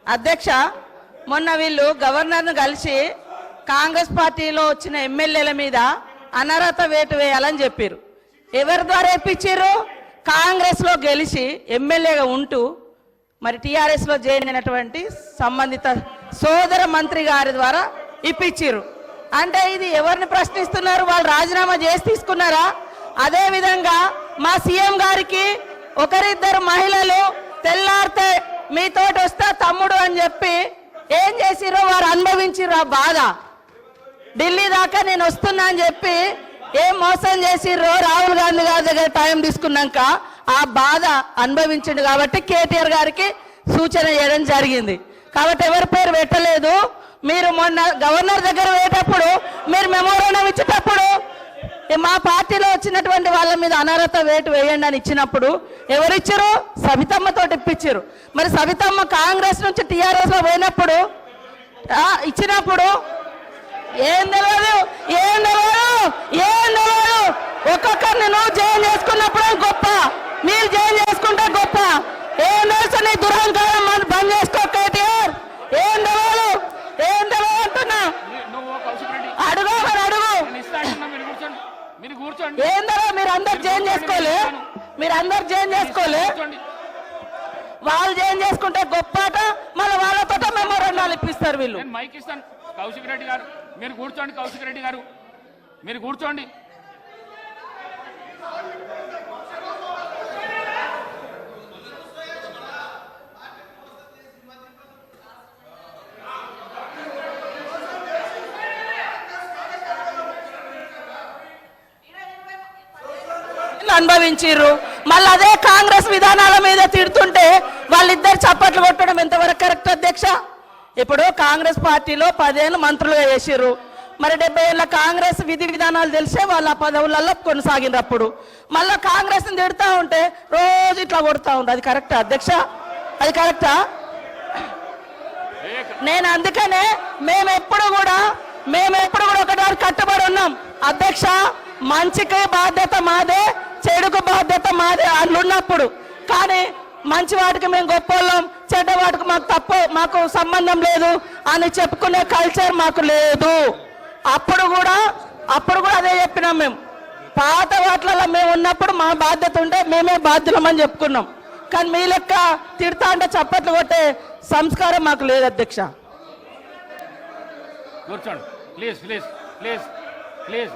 అధ్యక్ష, మొన్న వీళ్ళు గవర్నర్ను కలిసి కాంగ్రెస్ పార్టీలో వచ్చిన ఎమ్మెల్యేల మీద అనర్హత వేటు వేయాలని చెప్పారు. ఎవరి ద్వారా ఇప్పించారు? కాంగ్రెస్లో గెలిచి ఎమ్మెల్యేగా ఉంటూ మరి టీఆర్ఎస్లో జాయిన్ అయినటువంటి సంబంధిత సోదర మంత్రి గారి ద్వారా ఇప్పించారు. అంటే ఇది ఎవరిని ప్రశ్నిస్తున్నారు? వాళ్ళు రాజీనామా చేసి తీసుకున్నారా? అదేవిధంగా మా సీఎం గారికి ఒకరిద్దరు మహిళలు తెల్లారితే మీతోటి వస్తా తమ్ముడు అని చెప్పి ఏం చేసిరో వారు అనుభవించిర్రు ఆ బాధ. ఢిల్లీ దాకా నేను వస్తున్నా అని చెప్పి ఏం మోసం చేసిర్రో రాహుల్ గాంధీ గారి దగ్గర టైం తీసుకున్నాక ఆ బాధ అనుభవించిండు. కాబట్టి కేటీఆర్ గారికి సూచన చేయడం జరిగింది. కాబట్టి ఎవరి పేరు పెట్టలేదు. మీరు మొన్న గవర్నర్ దగ్గర పోయేటప్పుడు మీరు మెమోరాండం ఇచ్చేటప్పుడు మా పార్టీలో వచ్చినటువంటి వాళ్ళ మీద అనర్హత వేటు వేయండి అని ఇచ్చినప్పుడు ఎవరిచ్చారు? సవితమ్మతో ఇప్పించారు. మరి సవితమ్మ కాంగ్రెస్ నుంచి టీఆర్ఎస్ లో పోయినప్పుడు ఇచ్చినప్పుడు ఏం తెలియదు, ఏం తెలియదు, ఏం తెలియదు. ఒక్కొక్కరిని నువ్వు జాయిన్ చేసుకున్నప్పుడు గొప్ప, మీరు జాయిన్ చేసుకుంటే గొప్ప. ఏం తెలుసు నీ దురహంకారం బంద్ చేసుకో కేటీఆర్. ఏం తెలియదు, ఏం తెలియదు అంటున్నా. అడుగు మరి అడుగు. ఏందో మీరు అందరు జాయిన్ చేసుకోలే, మీరు అందరు జాయిన్ చేసుకోలే. వాళ్ళు జాయిన్ చేసుకుంటే గొప్పట, మళ్ళీ వాళ్ళతో మెమోరాండాలు ఇప్పిస్తారు వీళ్ళు. మైక్ ఇస్తాను. కౌశిక్ రెడ్డి గారు మీరు కూర్చోండి. కౌశిక్ రెడ్డి గారు మీరు కూర్చోండి. అనుభవించారు. మళ్ళీ అదే కాంగ్రెస్ విధానాల మీద తిడుతుంటే వాళ్ళిద్దరు చప్పట్లు కొట్టడం ఎంతవరకు కరెక్ట్ అధ్యక్ష? ఇప్పుడు కాంగ్రెస్ పార్టీలో 10 ఏళ్ళు మంత్రులుగా చేసిర్రు. మరి 70 ఏళ్ళ కాంగ్రెస్ విధి విధానాలు తెలిసే వాళ్ళ పదవులలో కొనసాగినప్పుడు మళ్ళీ కాంగ్రెస్ ని తిడుతూ ఉంటే రోజు ఇట్లా కొడుతూ ఉంటుంది. అది కరెక్టా అధ్యక్ష? అది కరెక్టా? నేను అందుకనే మేము ఎప్పుడు కూడా ఒకటి కట్టుబడి ఉన్నాం అధ్యక్ష. మంచికి బాధ్యత మాదే, చెడుకు బాధ్యత మాదే అట్లున్నప్పుడు. కానీ మంచి వాటికి మేము గొప్పవాళ్ళం, చెడ్డ వాటికి మాకు సంబంధం లేదు అని చెప్పుకునే కల్చర్ మాకు లేదు. అప్పుడు కూడా అదే చెప్పినాం. మేము పాత వాటిలలో మేము ఉన్నప్పుడు మా బాధ్యత ఉంటే మేమే బాధ్యులమని చెప్పుకున్నాం. కానీ మీ లెక్క తిడతా అంటే చప్పట్లు కొట్టే సంస్కారం మాకు లేదు అధ్యక్ష. కూర్చోండి ప్లీజ్ ప్లీజ్ ప్లీజ్ ప్లీజ్.